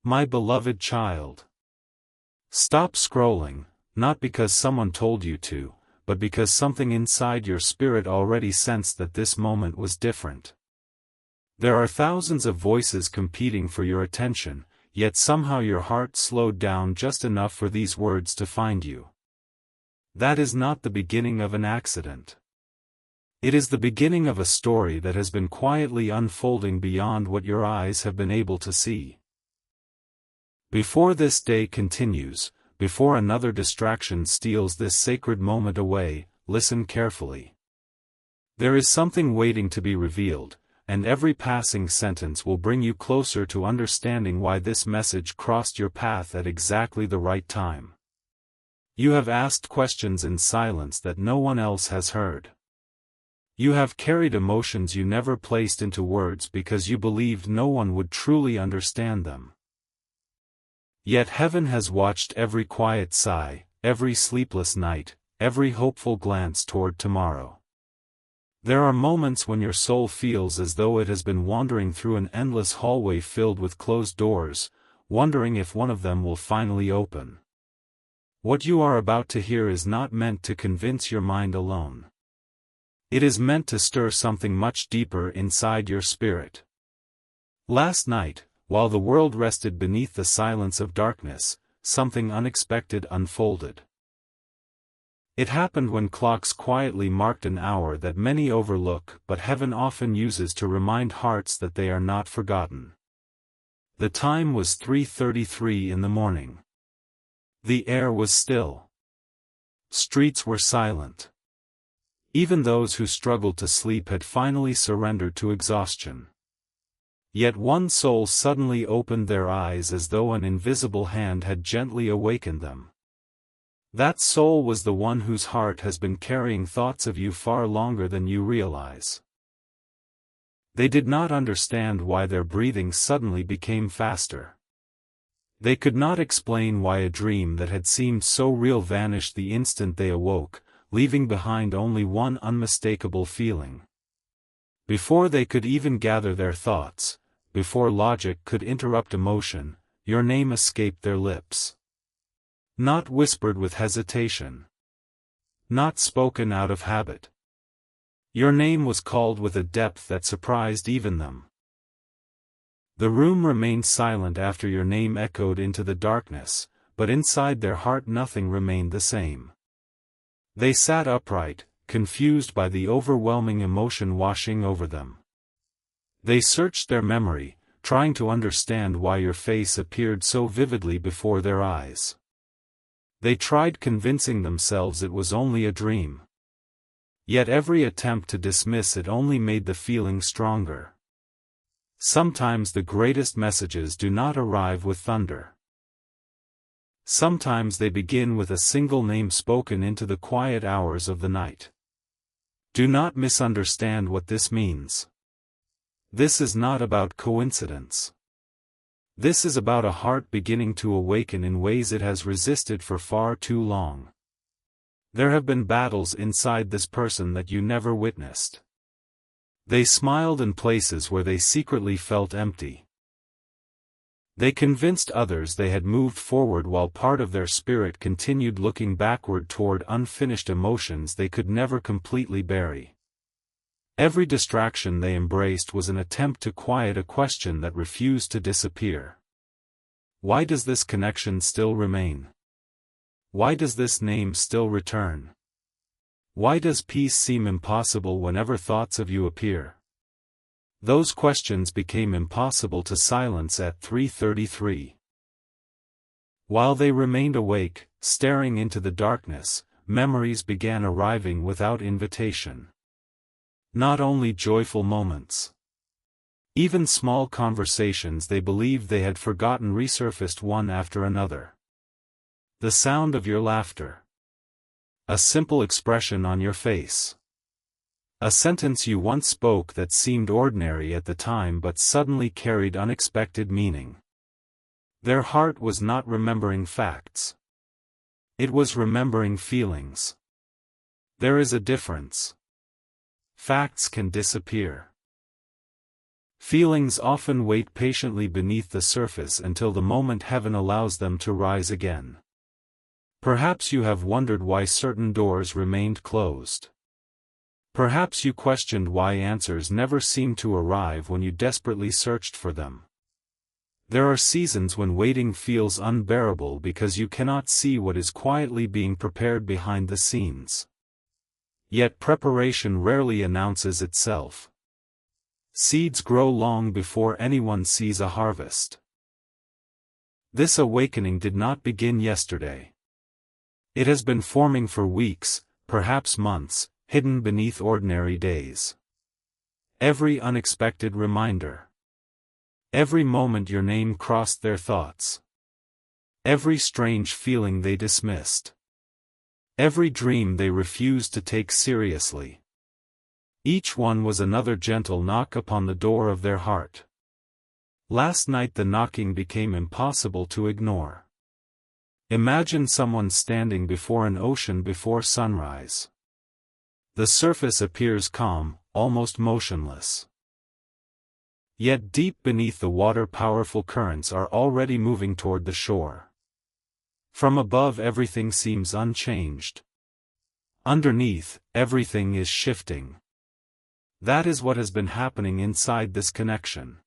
My beloved child. Stop scrolling, not because someone told you to, but because something inside your spirit already sensed that this moment was different. There are thousands of voices competing for your attention, yet somehow your heart slowed down just enough for these words to find you. That is not the beginning of an accident. It is the beginning of a story that has been quietly unfolding beyond what your eyes have been able to see. Before this day continues, before another distraction steals this sacred moment away, listen carefully. There is something waiting to be revealed, and every passing sentence will bring you closer to understanding why this message crossed your path at exactly the right time. You have asked questions in silence that no one else has heard. You have carried emotions you never placed into words because you believed no one would truly understand them. Yet heaven has watched every quiet sigh, every sleepless night, every hopeful glance toward tomorrow. There are moments when your soul feels as though it has been wandering through an endless hallway filled with closed doors, wondering if one of them will finally open. What you are about to hear is not meant to convince your mind alone. It is meant to stir something much deeper inside your spirit. Last night, while the world rested beneath the silence of darkness, something unexpected unfolded. It happened when clocks quietly marked an hour that many overlook but heaven often uses to remind hearts that they are not forgotten. The time was 3:33 in the morning. The air was still. Streets were silent. Even those who struggled to sleep had finally surrendered to exhaustion. Yet one soul suddenly opened their eyes as though an invisible hand had gently awakened them. That soul was the one whose heart has been carrying thoughts of you far longer than you realize. They did not understand why their breathing suddenly became faster. They could not explain why a dream that had seemed so real vanished the instant they awoke, leaving behind only one unmistakable feeling. Before they could even gather their thoughts, before logic could interrupt emotion, your name escaped their lips. Not whispered with hesitation. Not spoken out of habit. Your name was called with a depth that surprised even them. The room remained silent after your name echoed into the darkness, but inside their heart nothing remained the same. They sat upright, confused by the overwhelming emotion washing over them. They searched their memory, trying to understand why your face appeared so vividly before their eyes. They tried convincing themselves it was only a dream. Yet every attempt to dismiss it only made the feeling stronger. Sometimes the greatest messages do not arrive with thunder. Sometimes they begin with a single name spoken into the quiet hours of the night. Do not misunderstand what this means. This is not about coincidence. This is about a heart beginning to awaken in ways it has resisted for far too long. There have been battles inside this person that you never witnessed. They smiled in places where they secretly felt empty. They convinced others they had moved forward while part of their spirit continued looking backward toward unfinished emotions they could never completely bury. Every distraction they embraced was an attempt to quiet a question that refused to disappear. Why does this connection still remain? Why does this name still return? Why does peace seem impossible whenever thoughts of you appear? Those questions became impossible to silence at 3:33. While they remained awake, staring into the darkness, memories began arriving without invitation. Not only joyful moments. Even small conversations they believed they had forgotten resurfaced one after another. The sound of your laughter. A simple expression on your face. A sentence you once spoke that seemed ordinary at the time but suddenly carried unexpected meaning. Their heart was not remembering facts. It was remembering feelings. There is a difference. Facts can disappear. Feelings often wait patiently beneath the surface until the moment heaven allows them to rise again. Perhaps you have wondered why certain doors remained closed. Perhaps you questioned why answers never seemed to arrive when you desperately searched for them. There are seasons when waiting feels unbearable because you cannot see what is quietly being prepared behind the scenes. Yet preparation rarely announces itself. Seeds grow long before anyone sees a harvest. This awakening did not begin yesterday. It has been forming for weeks, perhaps months, hidden beneath ordinary days. Every unexpected reminder. Every moment your name crossed their thoughts. Every strange feeling they dismissed. Every dream they refused to take seriously. Each one was another gentle knock upon the door of their heart. Last night the knocking became impossible to ignore. Imagine someone standing before an ocean before sunrise. The surface appears calm, almost motionless. Yet deep beneath the water powerful currents are already moving toward the shore. From above everything seems unchanged. Underneath, everything is shifting. That is what has been happening inside this connection.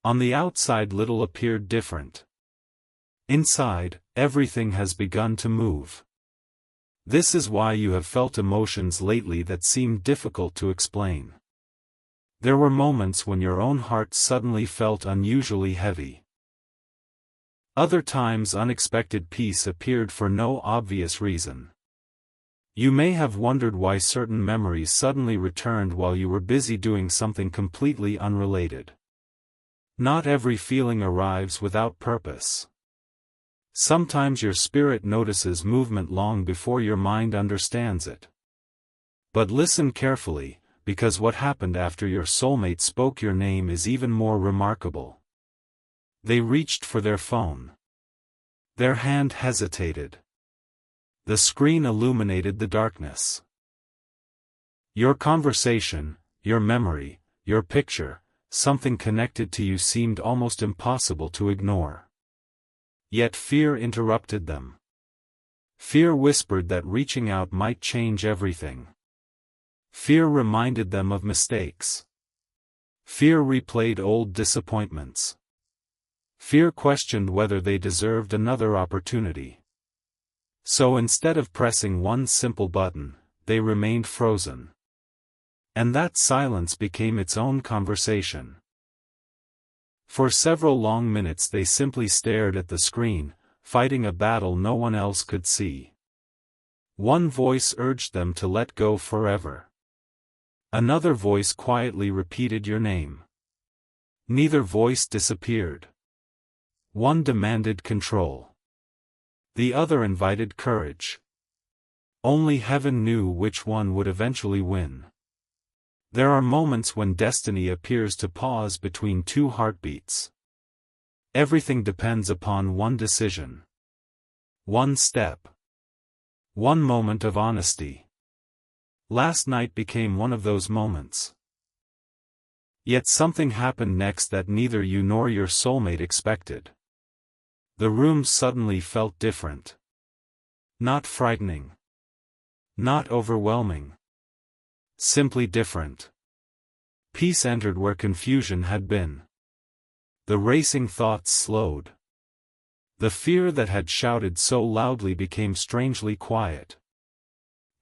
On the outside little appeared different. Inside, everything has begun to move. This is why you have felt emotions lately that seemed difficult to explain. There were moments when your own heart suddenly felt unusually heavy. Other times unexpected peace appeared for no obvious reason. You may have wondered why certain memories suddenly returned while you were busy doing something completely unrelated. Not every feeling arrives without purpose. Sometimes your spirit notices movement long before your mind understands it. But listen carefully, because what happened after your soulmate spoke your name is even more remarkable. They reached for their phone. Their hand hesitated. The screen illuminated the darkness. Your conversation, your memory, your picture, something connected to you seemed almost impossible to ignore. Yet fear interrupted them. Fear whispered that reaching out might change everything. Fear reminded them of mistakes. Fear replayed old disappointments. Fear questioned whether they deserved another opportunity. So instead of pressing one simple button, they remained frozen. And that silence became its own conversation. For several long minutes they simply stared at the screen, fighting a battle no one else could see. One voice urged them to let go forever. Another voice quietly repeated your name. Neither voice disappeared. One demanded control. The other invited courage. Only heaven knew which one would eventually win. There are moments when destiny appears to pause between two heartbeats. Everything depends upon one decision. One step. One moment of honesty. Last night became one of those moments. Yet something happened next that neither you nor your soulmate expected. The room suddenly felt different. Not frightening. Not overwhelming. Simply different. Peace entered where confusion had been. The racing thoughts slowed. The fear that had shouted so loudly became strangely quiet.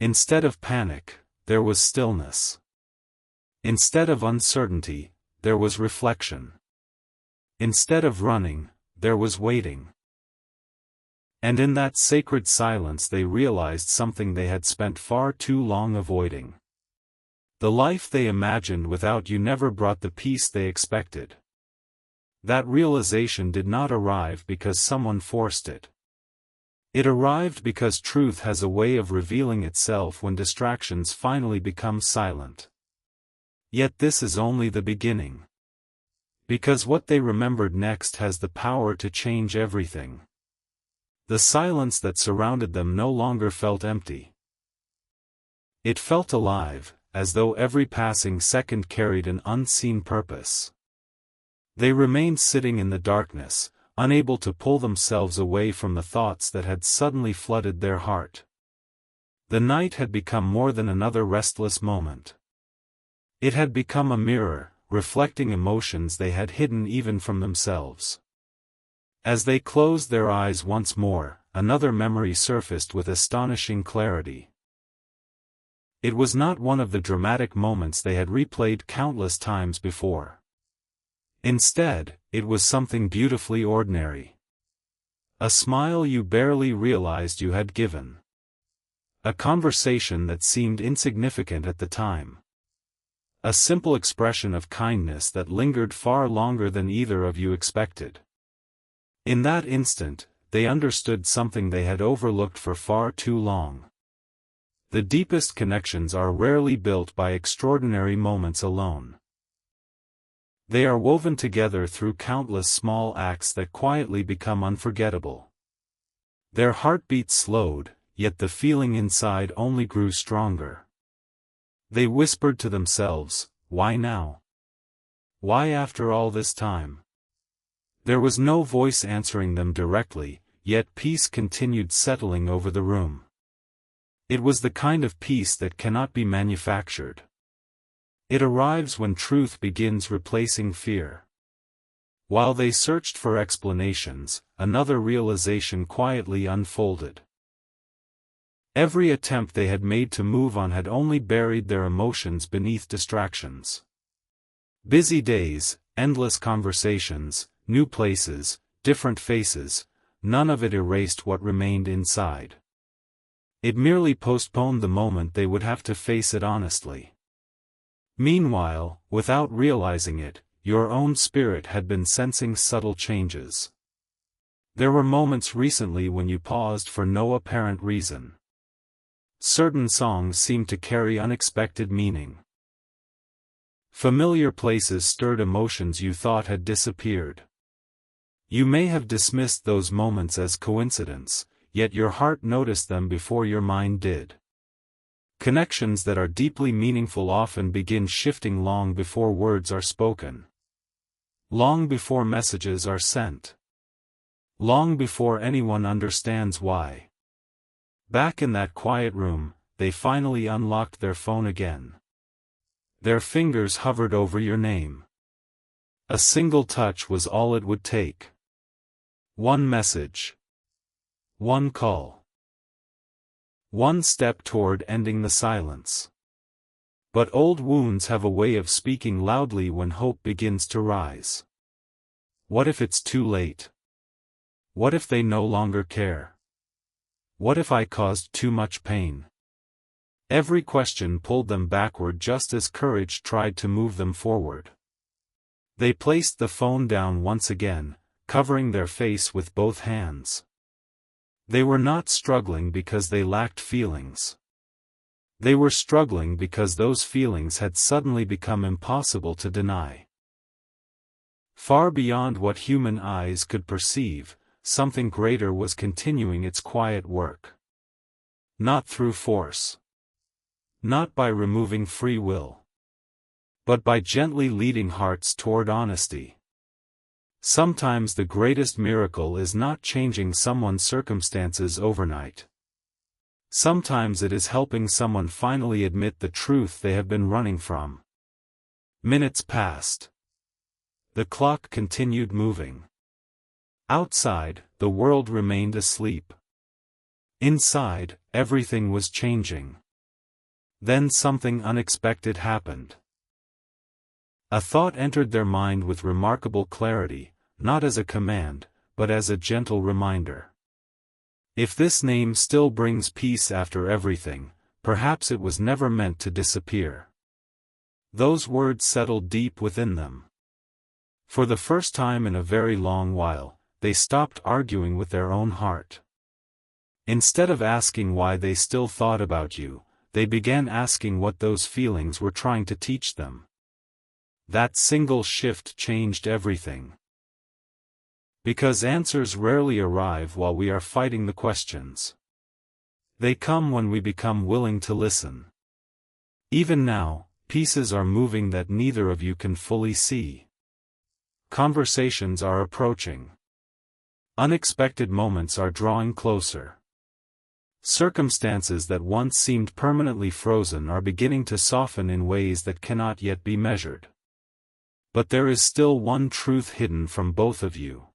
Instead of panic, there was stillness. Instead of uncertainty, there was reflection. Instead of running, there was waiting. And in that sacred silence they realized something they had spent far too long avoiding. The life they imagined without you never brought the peace they expected. That realization did not arrive because someone forced it. It arrived because truth has a way of revealing itself when distractions finally become silent. Yet this is only the beginning. Because what they remembered next has the power to change everything. The silence that surrounded them no longer felt empty. It felt alive, as though every passing second carried an unseen purpose. They remained sitting in the darkness, unable to pull themselves away from the thoughts that had suddenly flooded their heart. The night had become more than another restless moment. It had become a mirror, reflecting emotions they had hidden even from themselves. As they closed their eyes once more, another memory surfaced with astonishing clarity. It was not one of the dramatic moments they had replayed countless times before. Instead, it was something beautifully ordinary. A smile you barely realized you had given. A conversation that seemed insignificant at the time. A simple expression of kindness that lingered far longer than either of you expected. In that instant, they understood something they had overlooked for far too long. The deepest connections are rarely built by extraordinary moments alone. They are woven together through countless small acts that quietly become unforgettable. Their heartbeats slowed, yet the feeling inside only grew stronger. They whispered to themselves, "Why now? Why after all this time?" There was no voice answering them directly, yet peace continued settling over the room. It was the kind of peace that cannot be manufactured. It arrives when truth begins replacing fear. While they searched for explanations, another realization quietly unfolded. Every attempt they had made to move on had only buried their emotions beneath distractions. Busy days, endless conversations, new places, different faces, none of it erased what remained inside. It merely postponed the moment they would have to face it honestly. Meanwhile, without realizing it, your own spirit had been sensing subtle changes. There were moments recently when you paused for no apparent reason. Certain songs seemed to carry unexpected meaning. Familiar places stirred emotions you thought had disappeared. You may have dismissed those moments as coincidence, yet your heart noticed them before your mind did. Connections that are deeply meaningful often begin shifting long before words are spoken. Long before messages are sent. Long before anyone understands why. Back in that quiet room, they finally unlocked their phone again. Their fingers hovered over your name. A single touch was all it would take. One message. One call. One step toward ending the silence. But old wounds have a way of speaking loudly when hope begins to rise. What if it's too late? What if they no longer care? What if I caused too much pain? Every question pulled them backward just as courage tried to move them forward. They placed the phone down once again, covering their face with both hands. They were not struggling because they lacked feelings. They were struggling because those feelings had suddenly become impossible to deny. Far beyond what human eyes could perceive, something greater was continuing its quiet work. Not through force. Not by removing free will. But by gently leading hearts toward honesty. Sometimes the greatest miracle is not changing someone's circumstances overnight. Sometimes it is helping someone finally admit the truth they have been running from. Minutes passed. The clock continued moving. Outside, the world remained asleep. Inside, everything was changing. Then something unexpected happened. A thought entered their mind with remarkable clarity, not as a command, but as a gentle reminder. If this name still brings peace after everything, perhaps it was never meant to disappear. Those words settled deep within them. For the first time in a very long while, they stopped arguing with their own heart. Instead of asking why they still thought about you, they began asking what those feelings were trying to teach them. That single shift changed everything. Because answers rarely arrive while we are fighting the questions. They come when we become willing to listen. Even now, pieces are moving that neither of you can fully see. Conversations are approaching. Unexpected moments are drawing closer. Circumstances that once seemed permanently frozen are beginning to soften in ways that cannot yet be measured. But there is still one truth hidden from both of you.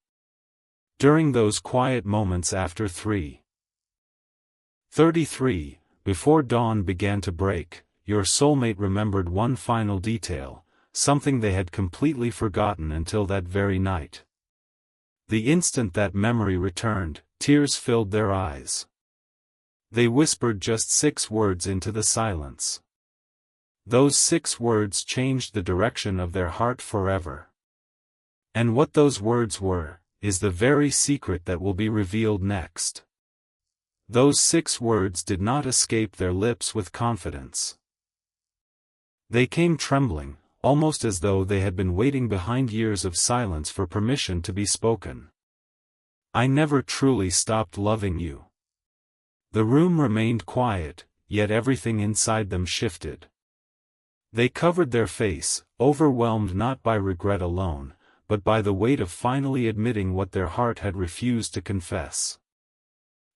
During those quiet moments after 3:33, before dawn began to break, your soulmate remembered one final detail, something they had completely forgotten until that very night. The instant that memory returned, tears filled their eyes. They whispered just 6 words into the silence. Those 6 words changed the direction of their heart forever. And what those words were, is the very secret that will be revealed next. Those 6 words did not escape their lips with confidence. They came trembling, almost as though they had been waiting behind years of silence for permission to be spoken. I never truly stopped loving you. The room remained quiet, yet everything inside them shifted. They covered their face, overwhelmed not by regret alone, but by the weight of finally admitting what their heart had refused to confess.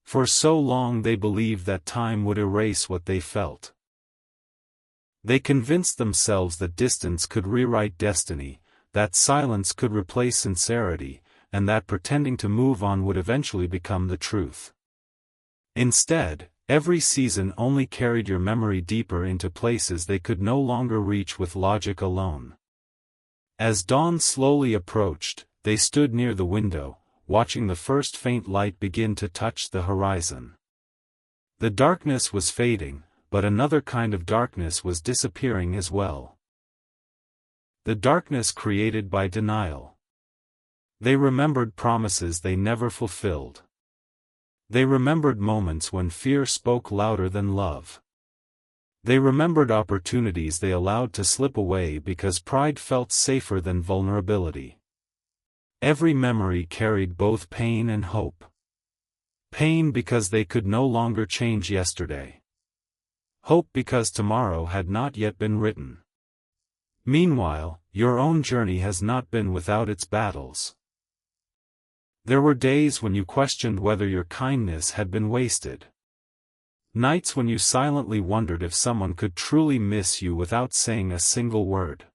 For so long they believed that time would erase what they felt. They convinced themselves that distance could rewrite destiny, that silence could replace sincerity, and that pretending to move on would eventually become the truth. Instead, every season only carried your memory deeper into places they could no longer reach with logic alone. As dawn slowly approached, they stood near the window, watching the first faint light begin to touch the horizon. The darkness was fading, but another kind of darkness was disappearing as well. The darkness created by denial. They remembered promises they never fulfilled. They remembered moments when fear spoke louder than love. They remembered opportunities they allowed to slip away because pride felt safer than vulnerability. Every memory carried both pain and hope. Pain because they could no longer change yesterday. Hope because tomorrow had not yet been written. Meanwhile, your own journey has not been without its battles. There were days when you questioned whether your kindness had been wasted. Nights when you silently wondered if someone could truly miss you without saying a single word.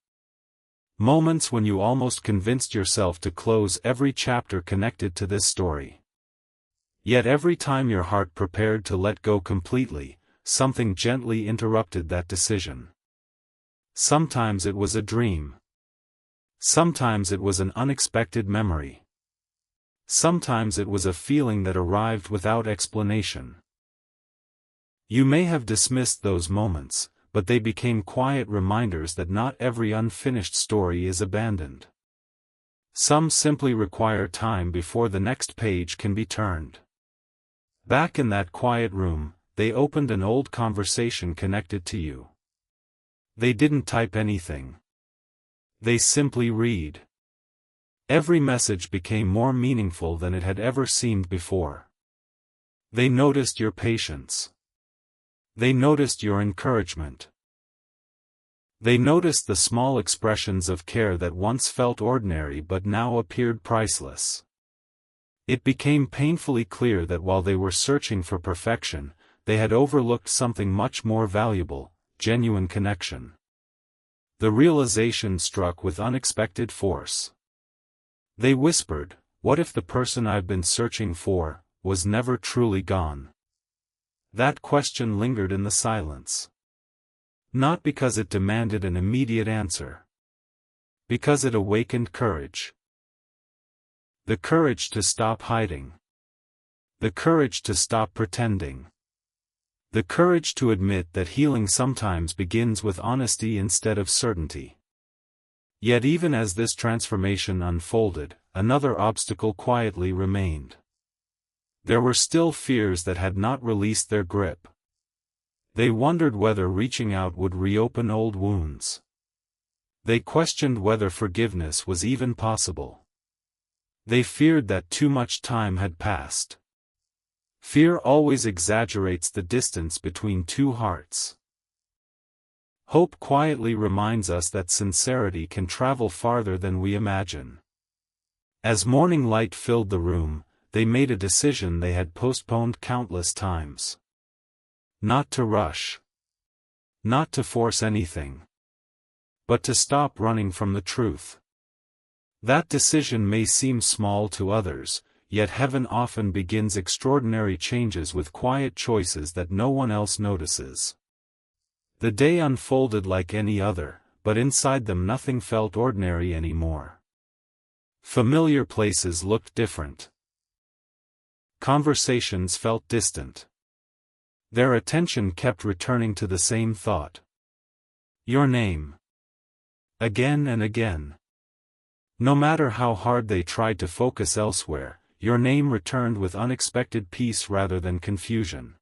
Moments when you almost convinced yourself to close every chapter connected to this story. Yet every time your heart prepared to let go completely, something gently interrupted that decision. Sometimes it was a dream. Sometimes it was an unexpected memory. Sometimes it was a feeling that arrived without explanation. You may have dismissed those moments, but they became quiet reminders that not every unfinished story is abandoned. Some simply require time before the next page can be turned. Back in that quiet room, they opened an old conversation connected to you. They didn't type anything. They simply read. Every message became more meaningful than it had ever seemed before. They noticed your patience. They noticed your encouragement. They noticed the small expressions of care that once felt ordinary but now appeared priceless. It became painfully clear that while they were searching for perfection, they had overlooked something much more valuable: genuine connection. The realization struck with unexpected force. They whispered, "What if the person I've been searching for was never truly gone?" That question lingered in the silence. Not because it demanded an immediate answer. Because it awakened courage. The courage to stop hiding. The courage to stop pretending. The courage to admit that healing sometimes begins with honesty instead of certainty. Yet even as this transformation unfolded, another obstacle quietly remained. There were still fears that had not released their grip. They wondered whether reaching out would reopen old wounds. They questioned whether forgiveness was even possible. They feared that too much time had passed. Fear always exaggerates the distance between two hearts. Hope quietly reminds us that sincerity can travel farther than we imagine. As morning light filled the room, they made a decision they had postponed countless times. Not to rush. Not to force anything. But to stop running from the truth. That decision may seem small to others, yet heaven often begins extraordinary changes with quiet choices that no one else notices. The day unfolded like any other, but inside them nothing felt ordinary anymore. Familiar places looked different. Conversations felt distant. Their attention kept returning to the same thought. Your name. Again and again. No matter how hard they tried to focus elsewhere, your name returned with unexpected peace rather than confusion.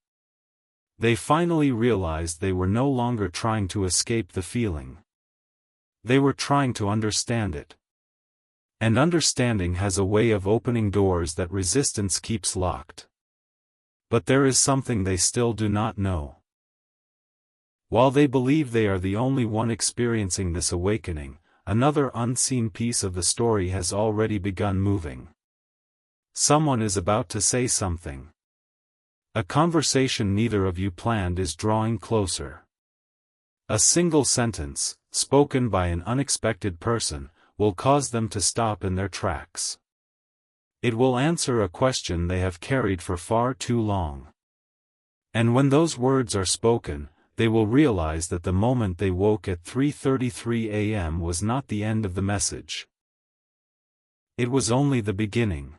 They finally realized they were no longer trying to escape the feeling. They were trying to understand it. And understanding has a way of opening doors that resistance keeps locked. But there is something they still do not know. While they believe they are the only one experiencing this awakening, another unseen piece of the story has already begun moving. Someone is about to say something. A conversation neither of you planned is drawing closer. A single sentence, spoken by an unexpected person, will cause them to stop in their tracks. It will answer a question they have carried for far too long. And when those words are spoken, they will realize that the moment they woke at 3:33 a.m. was not the end of the message. It was only the beginning.